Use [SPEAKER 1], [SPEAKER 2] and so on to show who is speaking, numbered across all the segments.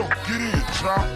[SPEAKER 1] Yo, get in, chop.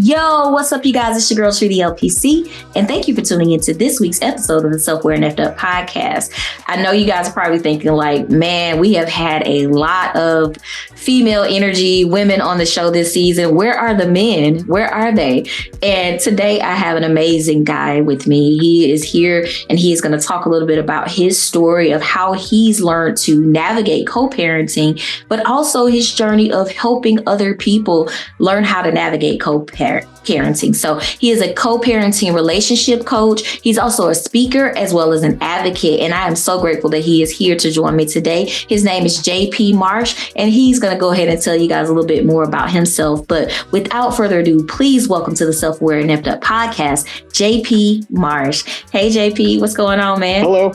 [SPEAKER 2] Yo, what's up, you guys? It's your girl, Trudy LPC, and thank you for tuning into this week's episode of the Self-Aware and Effed Up podcast. I know you guys are probably thinking like, man, we have had a lot of female energy women on the show this season. Where are the men? Where are they? And today I have an amazing guy with me. He is here and he is going to talk a little bit about his story of how he's learned to navigate co-parenting, but also his journey of helping other people learn how to navigate co-parenting. So he is a co-parenting relationship coach. He's also a speaker as well as an advocate. And I am so grateful that he is here to join me today. His name is JP Marsh, and he's going to go ahead and tell you guys a little bit more about himself. But without further ado, please welcome to the Self-Aware and Effed Up podcast, JP Marsh. Hey, JP, what's going on, man?
[SPEAKER 3] Hello.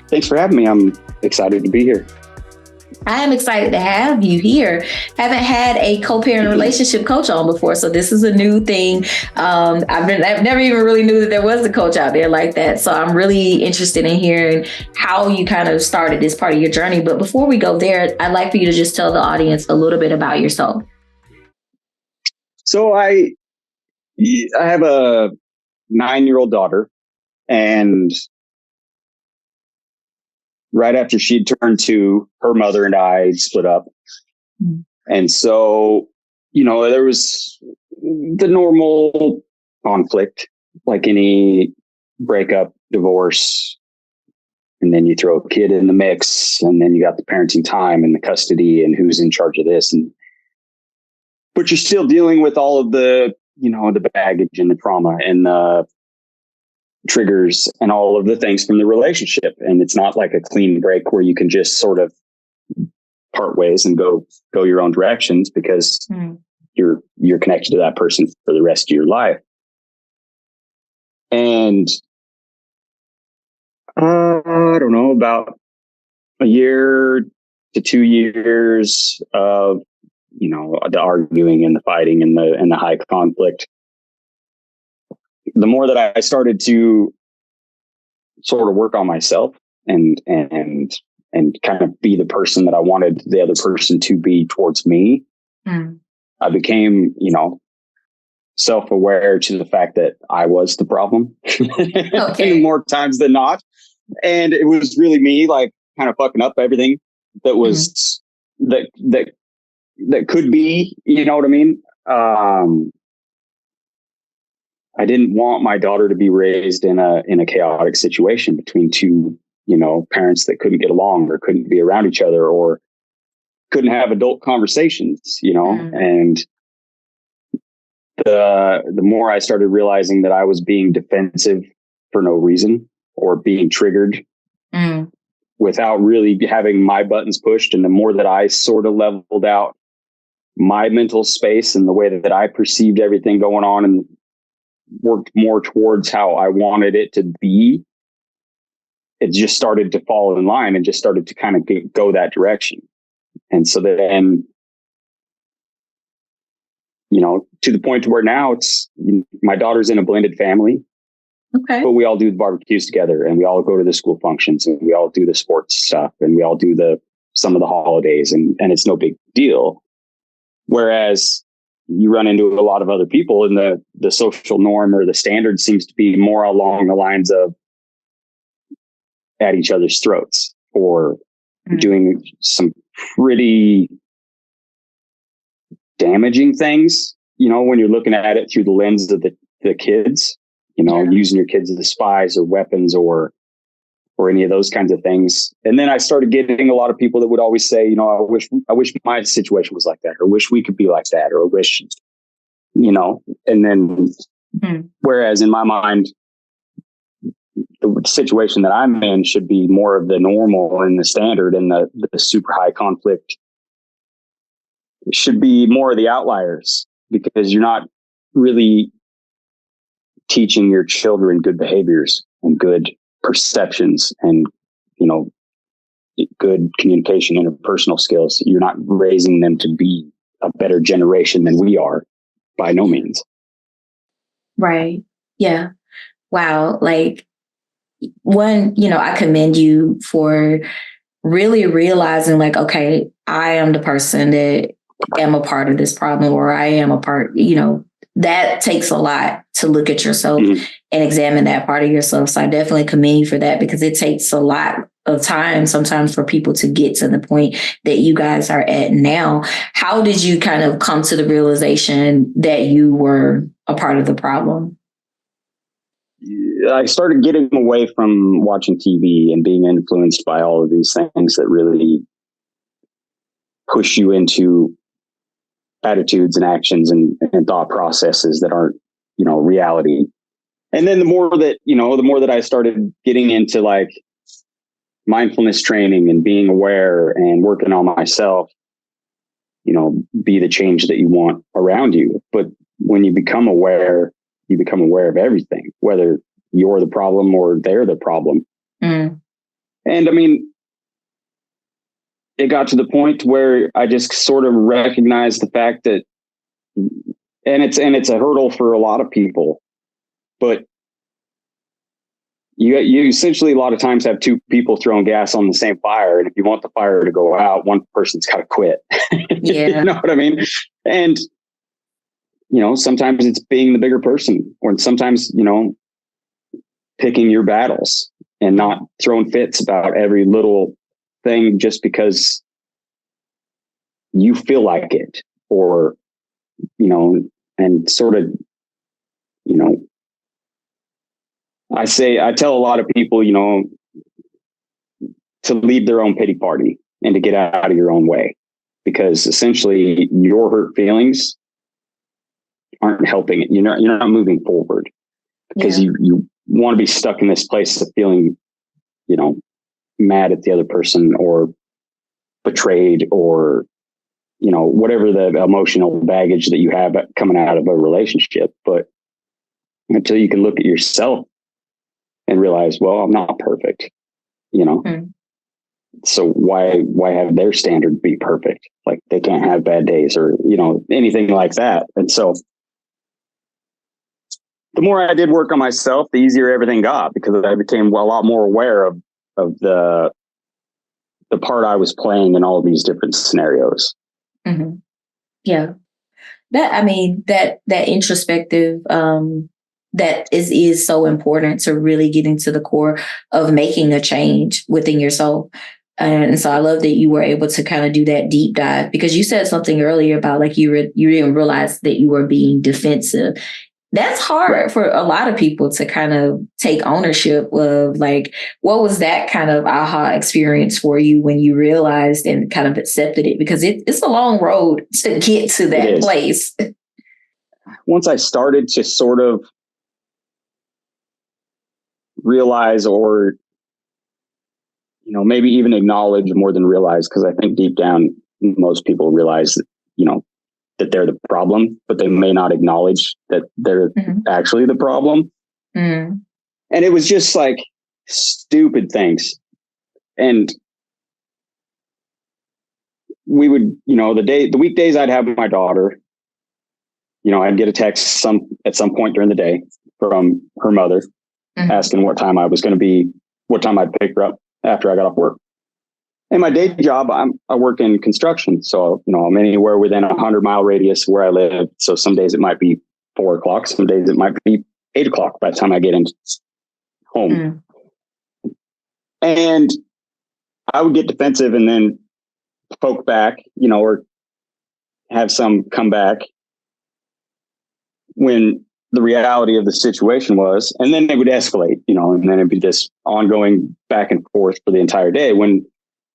[SPEAKER 3] Thanks for having me. I'm excited to be here.
[SPEAKER 2] I am excited to have you here. Haven't had a co-parent relationship coach on before, so this is a new thing. I've never even really knew that there was a coach out there like that. So I'm really interested in hearing how you kind of started this part of your journey. But before we go there, I'd like for you to just tell the audience a little bit about yourself.
[SPEAKER 3] So I have a 9-year-old daughter, and right after she turned 2, her mother and I split up. Mm-hmm. And so, there was the normal conflict, like any breakup, divorce, and then you throw a kid in the mix, and then you got the parenting time and the custody and who's in charge of this. But you're still dealing with all of the, the baggage and the trauma and the triggers and all of the things from the relationship. And it's not like a clean break where you can just sort of part ways and go your own directions, because you're connected to that person for the rest of your life. And I don't know, about a year to 2 years of, the arguing and the fighting and the high conflict, the more that I started to sort of work on myself and kind of be the person that I wanted the other person to be towards me, I became, self-aware to the fact that I was the problem more times than not. And it was really me, like, kind of fucking up everything that was, that could be, you know what I mean? I didn't want my daughter to be raised in a chaotic situation between two, parents that couldn't get along or couldn't be around each other or couldn't have adult conversations, and the more I started realizing that I was being defensive for no reason or being triggered without really having my buttons pushed, and the more that I sort of leveled out my mental space and the way that I perceived everything going on and worked more towards how I wanted it to be, it just started to fall in line and just started to kind of go that direction. And so then, to the point to where now it's, my daughter's in a blended family, but we all do the barbecues together, and we all go to the school functions, and we all do the sports stuff, and we all do some of the holidays, and it's no big deal. Whereas you run into a lot of other people, and the social norm or the standard seems to be more along the lines of at each other's throats or doing some pretty damaging things, when you're looking at it through the lens of the kids, using your kids as spies or weapons or any of those kinds of things. And then I started getting a lot of people that would always say, I wish my situation was like that, or wish we could be like that, or wish, and then whereas in my mind, the situation that I'm in should be more of the normal and the standard and the super high conflict should be more of the outliers, because you're not really teaching your children good behaviors and good perceptions and, you know, good communication, interpersonal skills. You're not raising them to be a better generation than we are, by no means.
[SPEAKER 2] Right. Yeah. Wow. Like, one, I commend you for really realizing, like, okay, I am the person that am a part of this problem, or I am a part, that takes a lot to look at yourself and examine that part of yourself. So I definitely commend you for that, because it takes a lot of time sometimes for people to get to the point that you guys are at now. How did you kind of come to the realization that you were a part of the problem?
[SPEAKER 3] I started getting away from watching TV and being influenced by all of these things that really push you into attitudes and actions and thought processes that aren't, reality. And then the more that I started getting into like mindfulness training and being aware and working on myself, be the change that you want around you. But when you become aware of everything, whether you're the problem or they're the problem. And I mean, it got to the point where I just sort of recognized the fact that, and it's a hurdle for a lot of people, but you essentially a lot of times have two people throwing gas on the same fire. And if you want the fire to go out, one person's got to quit.
[SPEAKER 2] Yeah.
[SPEAKER 3] You know what I mean? And, sometimes it's being the bigger person, or sometimes, picking your battles and not throwing fits about every little thing just because you feel like it, or, and sort of, I tell a lot of people, to leave their own pity party and to get out of your own way, because essentially your hurt feelings aren't helping it. You're not moving forward, because you want to be stuck in this place of feeling, mad at the other person, or betrayed, or, whatever the emotional baggage that you have coming out of a relationship. But until you can look at yourself and realize, well, I'm not perfect, so why have their standard be perfect? Like, they can't have bad days, or, anything like that. And so the more I did work on myself, the easier everything got, because I became a lot more aware of the part I was playing in all of these different scenarios.
[SPEAKER 2] Mm-hmm. Yeah. That introspective, that is so important to really getting to the core of making a change within yourself. And so I love that you were able to kind of do that deep dive, because you said something earlier about like you didn't realize that you were being defensive. That's hard for a lot of people to kind of take ownership of. Like, what was that kind of aha experience for you when you realized and kind of accepted it? Because it's a long road to get to that place.
[SPEAKER 3] Once I started to sort of realize, or, maybe even acknowledge more than realize, because I think deep down, most people realize that, that they're the problem, but they may not acknowledge that they're actually the problem. And it was just like stupid things. And we would, the weekdays I'd have my daughter, I'd get a text at some point during the day from her mother asking what time I'd pick her up after I got off work. And my day job, I work in construction. So, I'm anywhere within a 100-mile radius where I live. So some days it might be 4 o'clock. Some days it might be 8 o'clock by the time I get in home. And I would get defensive and then poke back, or have some come back when the reality of the situation was, and then it would escalate, and then it'd be this ongoing back and forth for the entire day, when,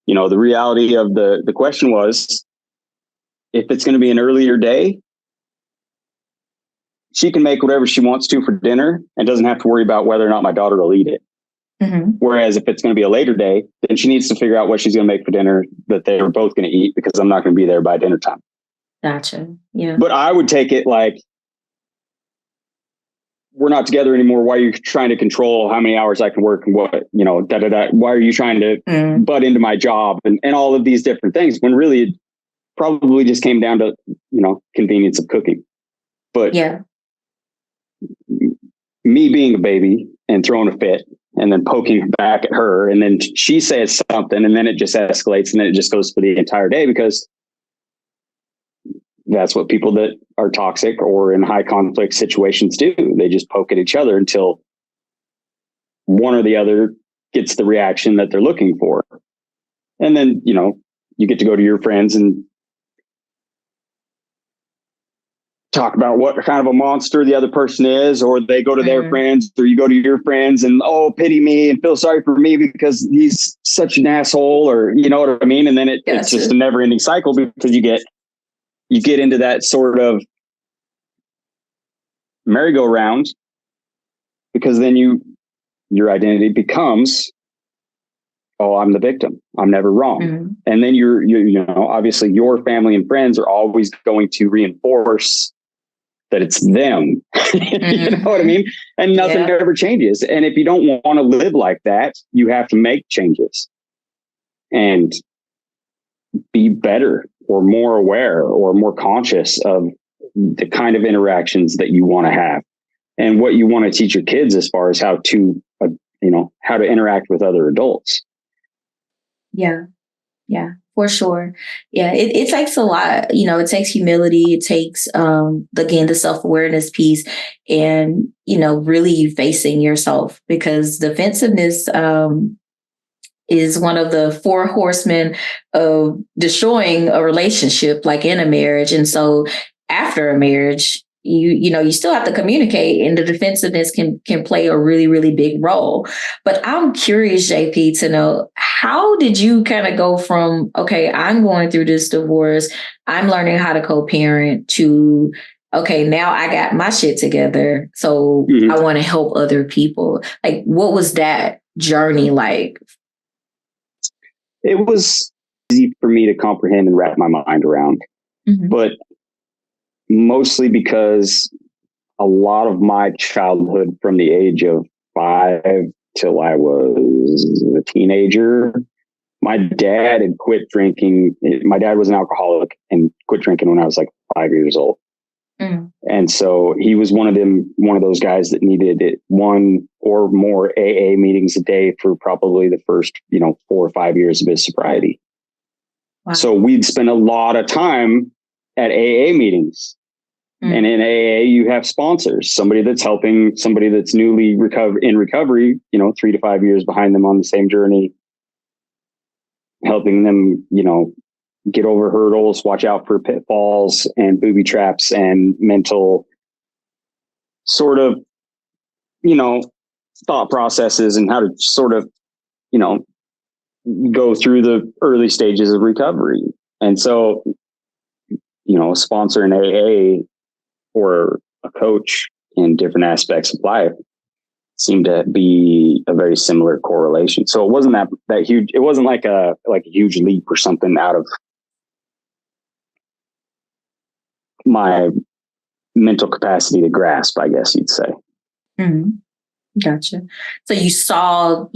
[SPEAKER 3] the reality of the question was, if it's going to be an earlier day, she can make whatever she wants to for dinner and doesn't have to worry about whether or not my daughter will eat it. Whereas if it's going to be a later day, then she needs to figure out what she's going to make for dinner that they're both going to eat, because I'm not going to be there by dinner time.
[SPEAKER 2] Gotcha. Yeah.
[SPEAKER 3] But I would take it like, we're not together anymore. Why are you trying to control how many hours I can work and what, Why are you trying to butt into my job and all of these different things, when really it probably just came down to, convenience of cooking. But
[SPEAKER 2] yeah,
[SPEAKER 3] me being a baby and throwing a fit and then poking back at her, and then she says something, and then it just escalates, and then it just goes for the entire day, because that's what people that are toxic or in high conflict situations do. They just poke at each other until one or the other gets the reaction that they're looking for. And then, you get to go to your friends and talk about what kind of a monster the other person is, or they go to their friends, or you go to your friends and, oh, pity me and feel sorry for me because he's such an asshole, or you know what I mean? And then it's just a never ending cycle, because you get into that sort of merry-go-round, because then your identity becomes, oh, I'm the victim. I'm never wrong. Mm-hmm. And then obviously your family and friends are always going to reinforce that it's them. You know what I mean? And nothing ever changes. And if you don't want to live like that, you have to make changes and be better or more aware or more conscious of the kind of interactions that you want to have and what you want to teach your kids as far as how to interact with other adults.
[SPEAKER 2] Yeah. Yeah, for sure. Yeah, it takes a lot. It takes humility. It takes, again, the self-awareness piece and, really facing yourself, because defensiveness is one of the 4 horsemen of destroying a relationship, like in a marriage. And so after a marriage, you still have to communicate, and the defensiveness can play a really, really big role. But I'm curious, JP, to know, how did you kind of go from, okay, I'm going through this divorce, I'm learning how to co-parent, to, okay, now I got my shit together, so I want to help other people. Like, what was that journey like?
[SPEAKER 3] It was easy for me to comprehend and wrap my mind around, but mostly because a lot of my childhood, from the age of 5 till I was a teenager, my dad had quit drinking. My dad was an alcoholic and quit drinking when I was like 5 years old. And so he was one of those guys that needed 1 or more AA meetings a day for probably the first, 4 or 5 years of his sobriety. Wow. So we'd spend a lot of time at AA meetings. And in AA, you have sponsors, somebody that's helping somebody that's newly in recovery, 3 to 5 years behind them on the same journey, helping them, get over hurdles, watch out for pitfalls and booby traps and mental sort of, thought processes, and how to sort of, go through the early stages of recovery. And so, a sponsor in AA or a coach in different aspects of life seemed to be a very similar correlation. So it wasn't that huge. It wasn't like a huge leap or something out of my mental capacity to grasp, I guess you'd say.
[SPEAKER 2] Gotcha. So you saw,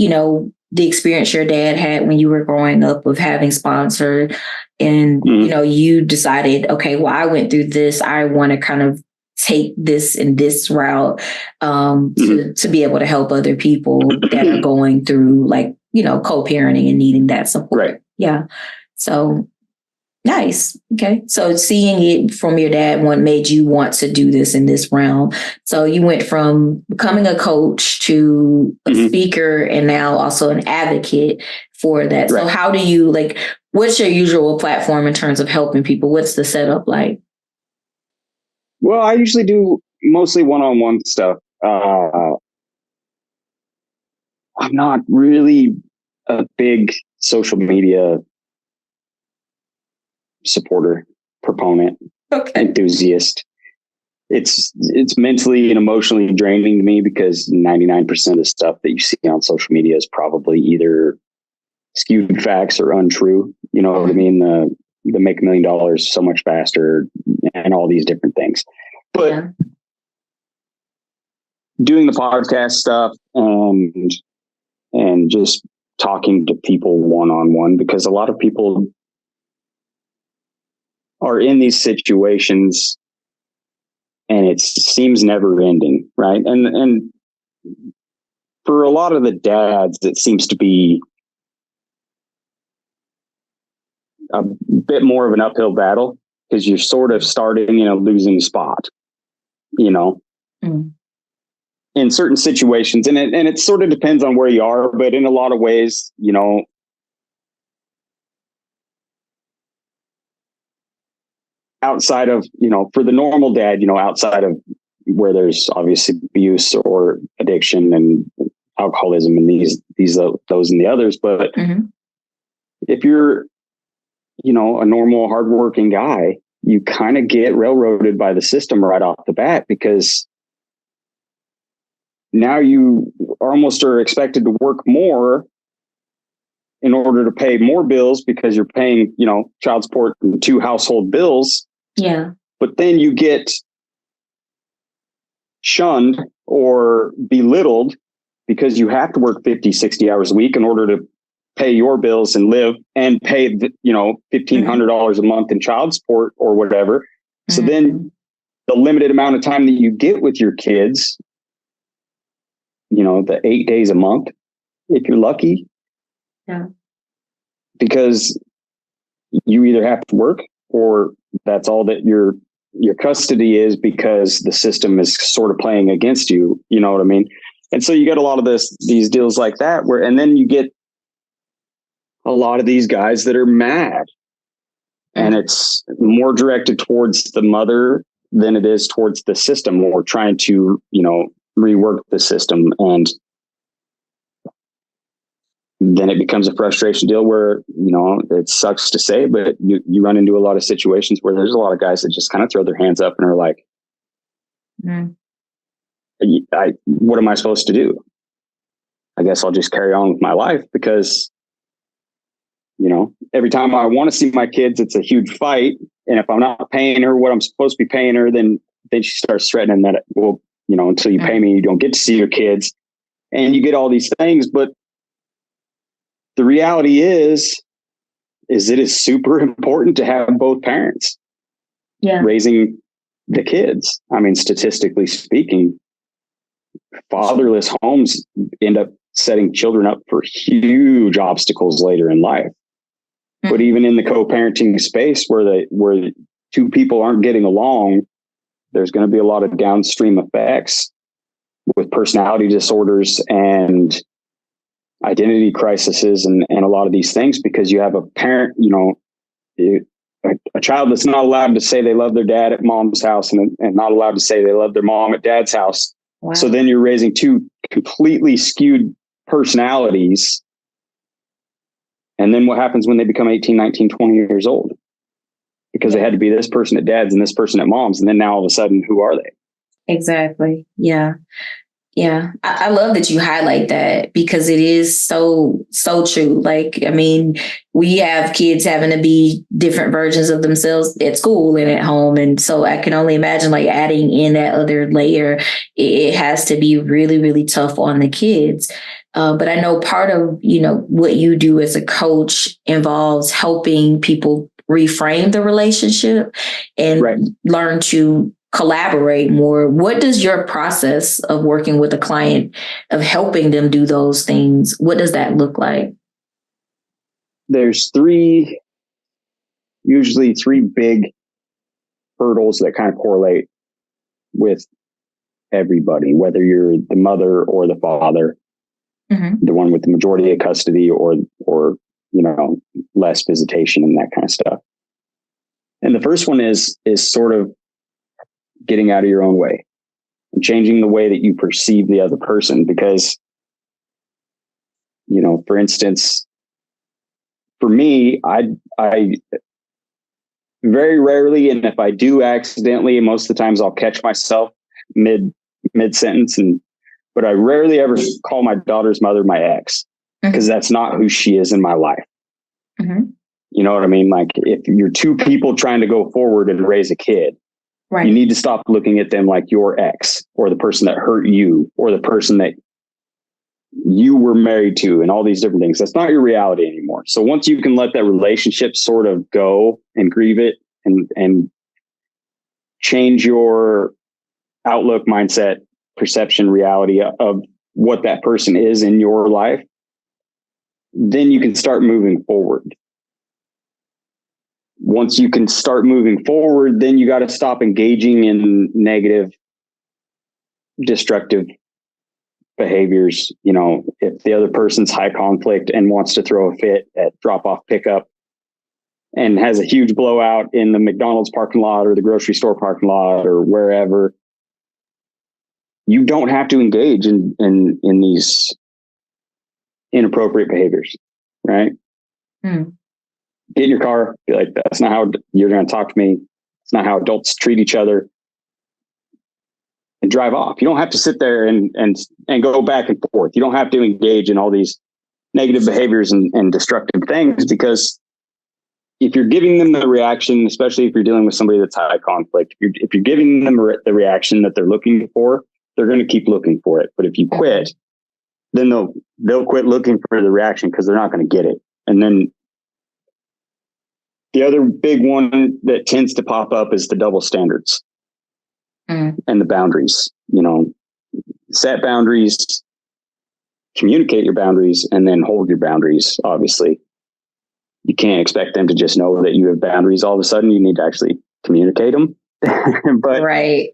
[SPEAKER 2] the experience your dad had when you were growing up of having sponsored, and, you decided, okay, well, I went through this. I want to kind of take this in this route to be able to help other people that are going through, like, co-parenting and needing that support.
[SPEAKER 3] Right.
[SPEAKER 2] Yeah. So nice. Okay. So seeing it from your dad, what made you want to do this in this realm? So you went from becoming a coach to a speaker, and now also an advocate for that. Right. So how do you, what's your usual platform in terms of helping people? What's the setup like?
[SPEAKER 3] Well, I usually do mostly one-on-one stuff. I'm not really a big social media supporter, proponent, enthusiast. It's mentally and emotionally draining to me, because 99% of stuff that you see on social media is probably either skewed facts or untrue. You know what I mean? to make $1 million so much faster and all these different things. But doing the podcast stuff and just talking to people one-on-one, because a lot of people are in these situations and it seems never ending, right? And for a lot of the dads, it seems to be a bit more of an uphill battle, because you're sort of starting in a losing spot, in certain situations. And it sort of depends on where you are, but in a lot of ways, outside of, for the normal dad, outside of where there's obviously abuse or addiction and alcoholism and those and the others. But if you're, a normal hardworking guy, you kind of get railroaded by the system right off the bat, because now you almost are expected to work more in order to pay more bills, because you're paying, child support and 2 household bills.
[SPEAKER 2] Yeah.
[SPEAKER 3] But then you get shunned or belittled because you have to work 50, 60 hours a week in order to pay your bills and live and pay, $1,500 a month in child support or whatever. So then the limited amount of time that you get with your kids, the 8 days a month, if you're lucky.
[SPEAKER 2] Yeah.
[SPEAKER 3] Because you either have to work, or that's all that your custody is, because the system is sort of playing against you. You know what I mean? And so you get a lot of these deals like that and then you get a lot of these guys that are mad, and it's more directed towards the mother than it is towards the system, or trying to, rework the system. And then it becomes a frustration deal where, it sucks to say, but you run into a lot of situations where there's a lot of guys that just kind of throw their hands up and are like, what am I supposed to do? I guess I'll just carry on with my life, because, every time I want to see my kids, it's a huge fight. And if I'm not paying her what I'm supposed to be paying her, then she starts threatening that, well, until you pay me, you don't get to see your kids, and you get all these things. But the reality is it is super important to have both parents raising the kids. I mean, statistically speaking, fatherless homes end up setting children up for huge obstacles later in life. But even in the co-parenting space where 2 people aren't getting along, there's going to be a lot of downstream effects with personality disorders and identity crises and a lot of these things, because you have a parent, a child that's not allowed to say they love their dad at mom's house and not allowed to say they love their mom at dad's house. Wow. So then you're raising 2 completely skewed personalities. And then what happens when they become 18, 19, 20 years old? Because they had to be this person at dad's and this person at mom's. And then now all of a sudden, who are they?
[SPEAKER 2] Exactly. Yeah. Yeah. I love that you highlight that, because it is so true. Like, I mean, we have kids having to be different versions of themselves at school and at home. And so I can only imagine, like, adding in that other layer, it has to be really, really tough on the kids. But I know part of, what you do as a coach involves helping people reframe the relationship and learn to collaborate more. What does your process of working with a client, of helping them do those things, what does that look like?
[SPEAKER 3] There's usually three big hurdles that kind of correlate with everybody, whether you're the mother or the father, the one with the majority of custody or less visitation and that kind of stuff. And the first one is sort of getting out of your own way and changing the way that you perceive the other person. Because, for instance, for me, I very rarely, and if I do accidentally, most of the times I'll catch myself mid sentence, but I rarely ever call my daughter's mother my ex, because that's not who she is in my life. You know what I mean? Like if you're two people trying to go forward and raise a kid,
[SPEAKER 2] Right.
[SPEAKER 3] you need to stop looking at them like your ex or the person that hurt you or the person that you were married to and all these different things. That's not your reality anymore. So once you can let that relationship sort of go and grieve it and change your outlook, mindset, perception, reality of what that person is in your life, then you can start moving forward. Once you can start moving forward, then you got to stop engaging in negative, destructive behaviors. You know, if the other person's high conflict and wants to throw a fit at drop off pickup and has a huge blowout in the McDonald's parking lot or the grocery store parking lot or wherever, you don't have to engage in these inappropriate behaviors, right? Get in your car, be like, that's not how you're going to talk to me. It's not how adults treat each other, and drive off. You don't have to sit there and go back and forth. You don't have to engage in all these negative behaviors and destructive things, because if you're giving them the reaction, especially if you're dealing with somebody that's high conflict, if you're giving them the reaction that they're looking for, they're going to keep looking for it. But if you quit, then they'll quit looking for the reaction because they're not going to get it. And then the other big one that tends to pop up is the double standards and the boundaries. You know, set boundaries, communicate your boundaries, and then hold your boundaries. Obviously, you can't expect them to just know that you have boundaries all of a sudden. You need to actually communicate them. But
[SPEAKER 2] right.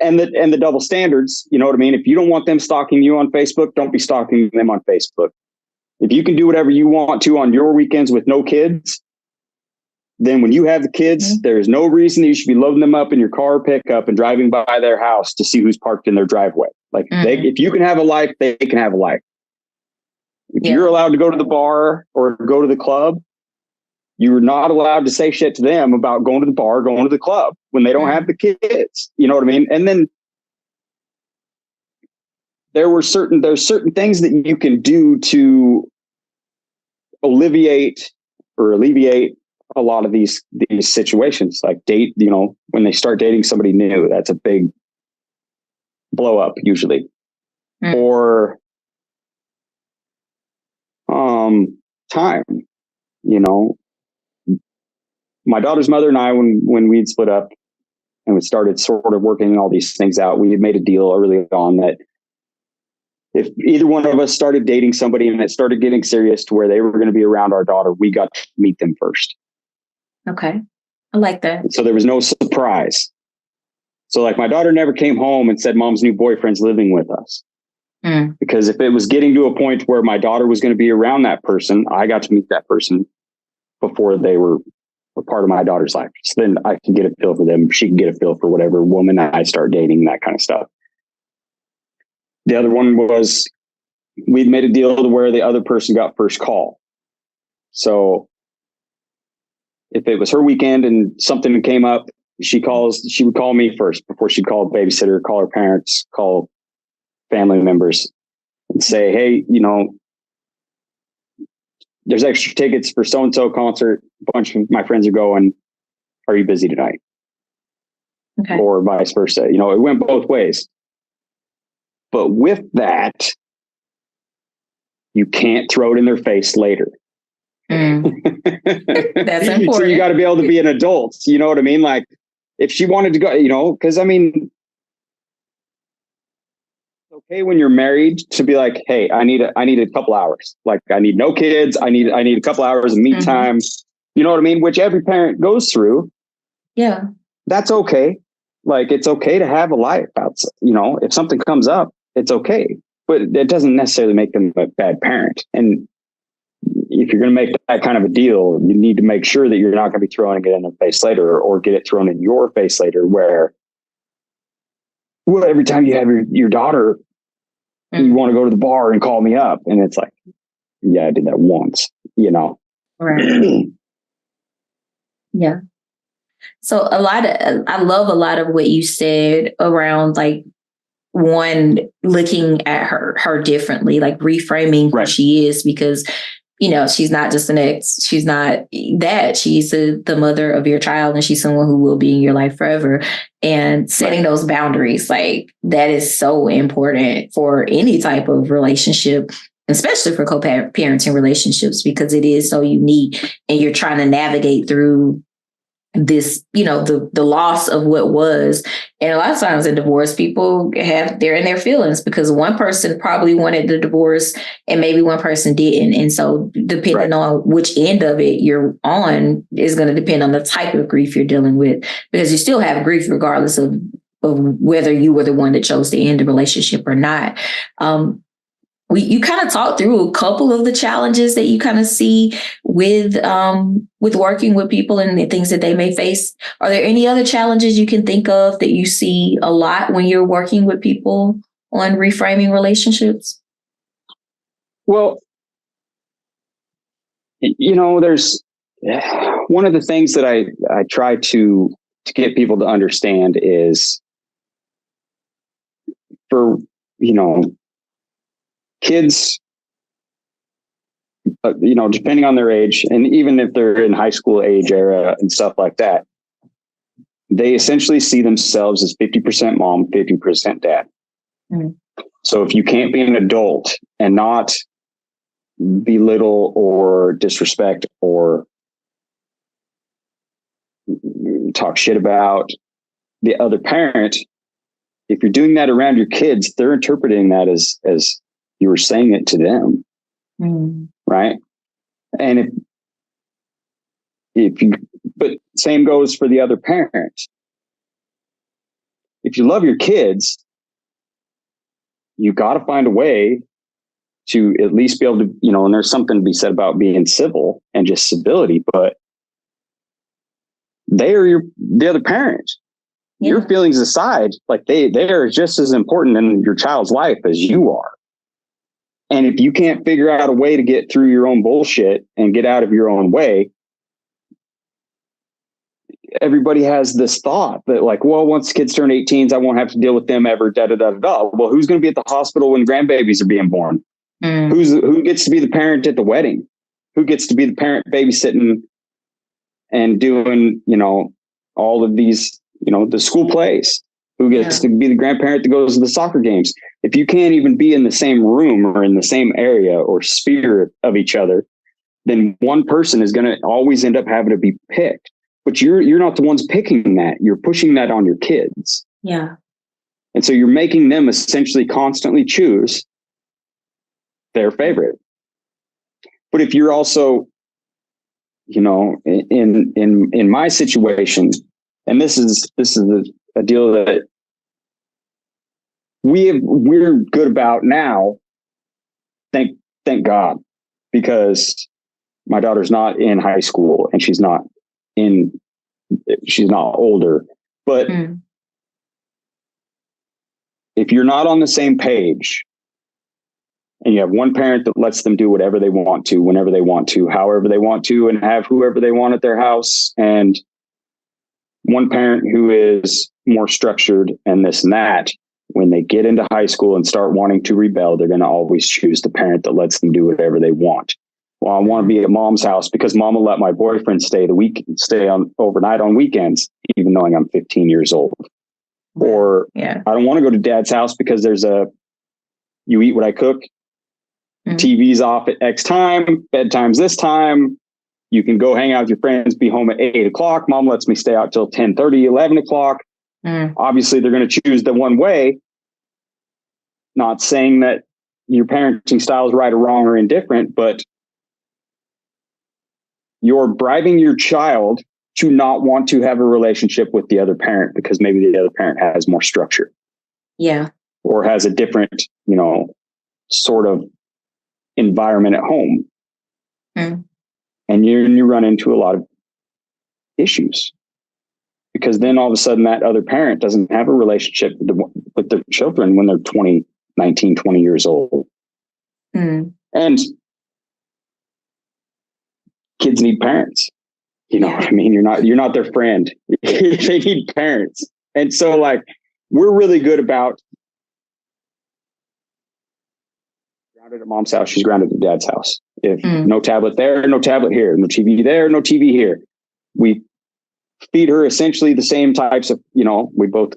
[SPEAKER 3] And the double standards, you know what I mean? If you don't want them stalking you on Facebook, don't be stalking them on Facebook. If you can do whatever you want to on your weekends with no kids, then when you have the kids, there's no reason that you should be loading them up in your car pickup and driving by their house to see who's parked in their driveway. Like if you can have a life, they can have a life. If you're allowed to go to the bar or go to the club, you're not allowed to say shit to them about going to the bar, going to the club when they don't have the kids. You know what I mean? And then there's certain things that you can do to alleviate a lot of these situations, like date, you know, when they start dating somebody new, that's a big blow up usually. Or time, you know, my daughter's mother and I, when we'd split up and we started sort of working all these things out, we had made a deal early on that if either one of us started dating somebody and it started getting serious to where they were going to be around our daughter, we got to meet them first.
[SPEAKER 2] Okay. I like that.
[SPEAKER 3] So there was no surprise. So like my daughter never came home and said, Mom's new boyfriend's living with us. Because if it was getting to a point where my daughter was going to be around that person, I got to meet that person before they were a part of my daughter's life. So then I can get a feel for them. She can get a feel for whatever woman I start dating, that kind of stuff. The other one was we'd made a deal to where the other person got first call. So if it was her weekend and something came up, she would call me first before she'd call a babysitter, call her parents, call family members and say, hey, you know, there's extra tickets for so-and-so concert. A bunch of my friends are going. Are you busy tonight?
[SPEAKER 2] Okay.
[SPEAKER 3] Or vice versa. You know, it went both ways. But with that, you can't throw it in their face later.
[SPEAKER 2] That's important.
[SPEAKER 3] So you got to be able to be an adult. You know what I mean? Like if she wanted to go, you know, because I mean, it's okay when you're married to be like, hey, I need a couple hours. Like I need no kids. I need a couple hours of me time. You know what I mean? Which every parent goes through.
[SPEAKER 2] Yeah. That's
[SPEAKER 3] okay. Like it's okay to have a life outside. You know, if something comes up, it's okay. But it doesn't necessarily make them a bad parent. And if you're going to make that kind of a deal, you need to make sure that you're not going to be throwing it in their face later or get it thrown in your face later where, well, every time you have your daughter, you want to go to the bar and call me up. And it's like, yeah, I did that once, you know?
[SPEAKER 2] Right. Yeah. So I love a lot of what you said around like one looking at her differently, like reframing who she is, because she's not just an ex. She's not that. She's the mother of your child, and she's someone who will be in your life forever. And setting those boundaries, like, that is so important for any type of relationship, especially for co-parenting relationships, because it is so unique, and you're trying to navigate through this, the loss of what was. And a lot of times in divorce, people they're in their feelings because one person probably wanted the divorce and maybe one person didn't. And so depending on which end of it you're on is going to depend on the type of grief you're dealing with, because you still have grief regardless of whether you were the one that chose to end the relationship or not. You kind of talked through a couple of the challenges that you kind of see with working with people and the things that they may face. Are there any other challenges you can think of that you see a lot when you're working with people on reframing relationships?
[SPEAKER 3] Well, there's one of the things that I try to get people to understand is for, kids, depending on their age, and even if they're in high school age era and stuff like that, they essentially see themselves as 50% mom, 50% dad. Mm. So if you can't be an adult and not belittle or disrespect or talk shit about the other parent, if you're doing that around your kids, they're interpreting that as you were saying it to them. Mm. Right. And but same goes for the other parent. If you love your kids, you got to find a way to at least be able to, and there's something to be said about being civil and just civility, but they are the other parent. Yeah. Your feelings aside, like they are just as important in your child's life as you are. And if you can't figure out a way to get through your own bullshit and get out of your own way, everybody has this thought that like, well, once kids turn 18, I won't have to deal with them ever, da, da, da, da. Well, who's going to be at the hospital when grandbabies are being born? Mm. Who gets to be the parent at the wedding? Who gets to be the parent babysitting and doing, all of these, the school plays? Who gets to be the grandparent that goes to the soccer games? If you can't even be in the same room or in the same area or sphere of each other, then one person is going to always end up having to be picked. But you're not the ones picking that. You're pushing that on your kids.
[SPEAKER 2] Yeah.
[SPEAKER 3] And so you're making them essentially constantly choose their favorite. But if you're also, in my situation, and this is a deal that we're good about now. Thank God, because my daughter's not in high school and she's not older. But if you're not on the same page and you have one parent that lets them do whatever they want to, whenever they want to, however they want to, and have whoever they want at their house, and one parent who is more structured and this and that, when they get into high school and start wanting to rebel, they're going to always choose the parent that lets them do whatever they want. Well, I want to be at mom's house because mom will let my boyfriend stay on overnight on weekends, even knowing I'm 15 years old. Or I don't want to go to dad's house because you eat what I cook. Mm-hmm. TV's off at X time, bedtime's this time. You can go hang out with your friends, be home at 8 o'clock. Mom lets me stay out till 10:30, 11 o'clock. Obviously, they're going to choose the one way. Not saying that your parenting style is right or wrong or indifferent, but you're bribing your child to not want to have a relationship with the other parent because maybe the other parent has more structure.
[SPEAKER 2] Yeah.
[SPEAKER 3] Or has a different, sort of environment at home. And you run into a lot of issues. Because then all of a sudden that other parent doesn't have a relationship with their children when they're 19, 20 years old. And kids need parents. You know what I mean? You're not their friend. They need parents. And so like, we're really good about grounded at mom's house, she's grounded at dad's house. If no tablet there, no tablet here, no TV there, no TV here. We feed her essentially the same types of, we both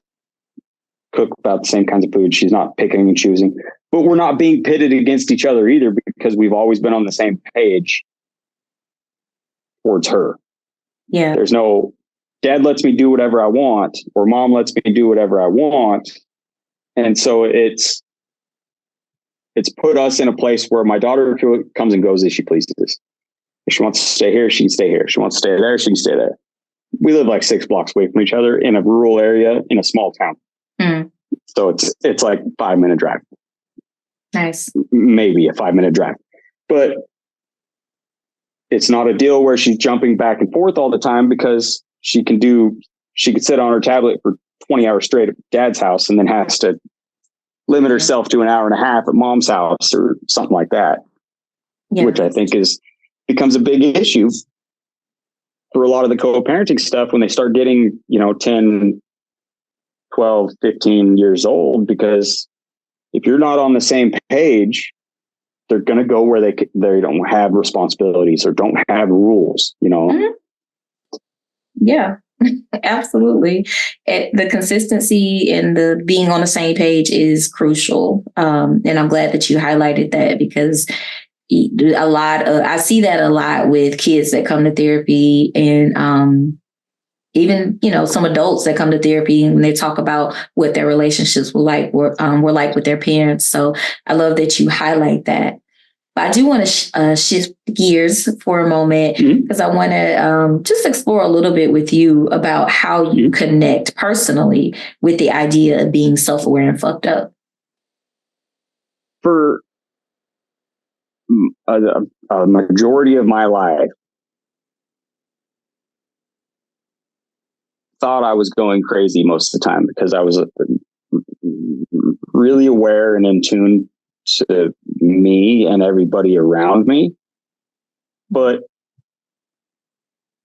[SPEAKER 3] cook about the same kinds of food. She's not picking and choosing, but we're not being pitted against each other either, because we've always been on the same page towards her.
[SPEAKER 2] Yeah.
[SPEAKER 3] There's no dad lets me do whatever I want, or mom lets me do whatever I want. And so it's put us in a place where my daughter comes and goes as she pleases. If she wants to stay here, she can stay here. If she wants to stay there, she can stay there. We live like 6 blocks away from each other in a rural area in a small town. So it's like 5-minute drive. Nice. Maybe a 5-minute drive. But it's not a deal where she's jumping back and forth all the time, because she could sit on her tablet for 20 hours straight at dad's house and then has to limit herself to an hour and a half at mom's house or something like that, which I think becomes a big issue for a lot of the co-parenting stuff when they start getting, 10, 12, 15 years old, because if you're not on the same page, they're going to go where they don't have responsibilities or don't have rules,
[SPEAKER 2] Yeah, absolutely. The consistency and the being on the same page is crucial. And I'm glad that you highlighted that, because I see that a lot with kids that come to therapy, and even, some adults that come to therapy, and when they talk about what their relationships were like with their parents. So I love that you highlight that. But I do want to shift gears for a moment, because I want to just explore a little bit with you about how you connect personally with the idea of being self-aware and fucked up.
[SPEAKER 3] For a majority of my life, thought I was going crazy most of the time, because I was really aware and in tune to me and everybody around me, but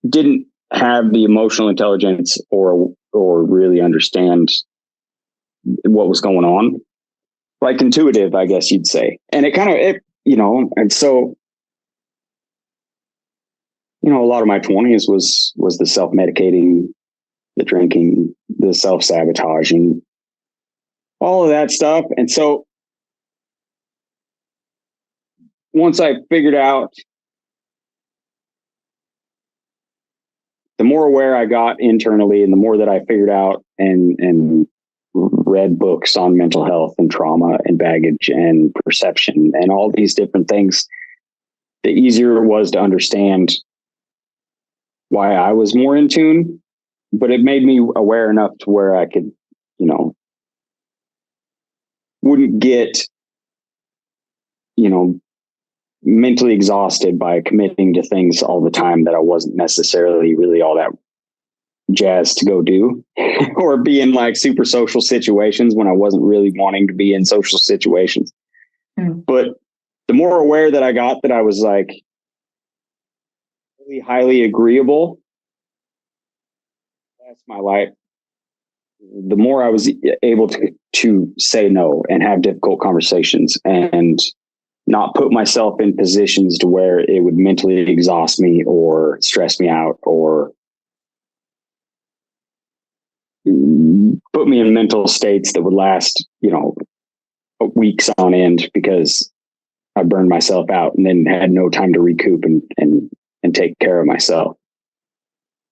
[SPEAKER 3] didn't have the emotional intelligence or really understand what was going on. Like intuitive, I guess you'd say. And it kind of, and so, a lot of my 20s was the self-medicating, the drinking, the self-sabotaging, all of that stuff. And so once I figured out, the more aware I got internally, and the more that I figured out and read books on mental health and trauma and baggage and perception and all these different things, the easier it was to understand why I was more in tune. But it made me aware enough to where I could, wouldn't get, mentally exhausted by committing to things all the time that I wasn't necessarily really all that jazzed to go do, or be in like super social situations when I wasn't really wanting to be in social situations. But the more aware that I got that I was like really highly agreeable, that's my life, the more I was able to say no and have difficult conversations and not put myself in positions to where it would mentally exhaust me or stress me out or put me in mental states that would last, weeks on end, because I burned myself out and then had no time to recoup and take care of myself.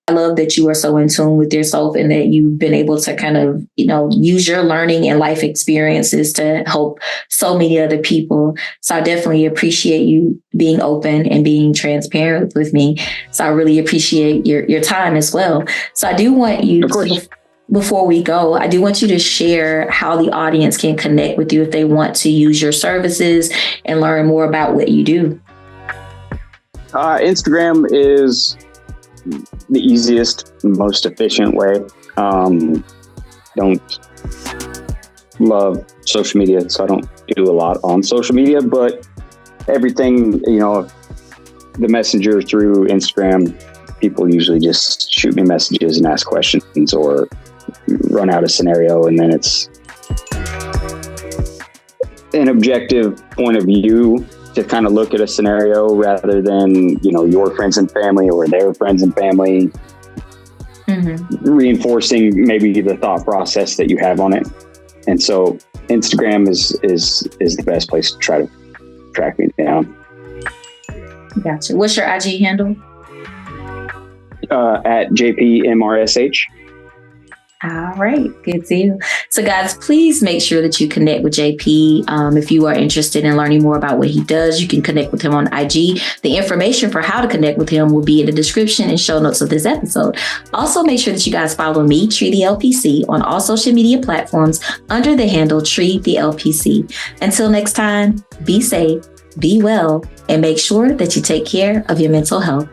[SPEAKER 2] I love that you are so in tune with yourself, and that you've been able to kind of, use your learning and life experiences to help so many other people. So I definitely appreciate you being open and being transparent with me. So I really appreciate your time as well. So I do want you to, before we go, I do want you to share how the audience can connect with you if they want to use your services and learn more about what you do.
[SPEAKER 3] Instagram is the easiest, most efficient way. Don't love social media, so I don't do a lot on social media, but everything, the messenger through Instagram, people usually just shoot me messages and ask questions or run out a scenario, and then it's an objective point of view to kind of look at a scenario rather than, your friends and family or their friends and family, reinforcing maybe the thought process that you have on it. And so Instagram is the best place to try to track me down.
[SPEAKER 2] Gotcha. What's your IG handle?
[SPEAKER 3] At JPMRSH.
[SPEAKER 2] All right. Good deal. So guys, please make sure that you connect with JP. If you are interested in learning more about what he does, you can connect with him on IG. The information for how to connect with him will be in the description and show notes of this episode. Also, make sure that you guys follow me, Tree the LPC, on all social media platforms under the handle Tree the LPC. Until next time, be safe, be well, and make sure that you take care of your mental health.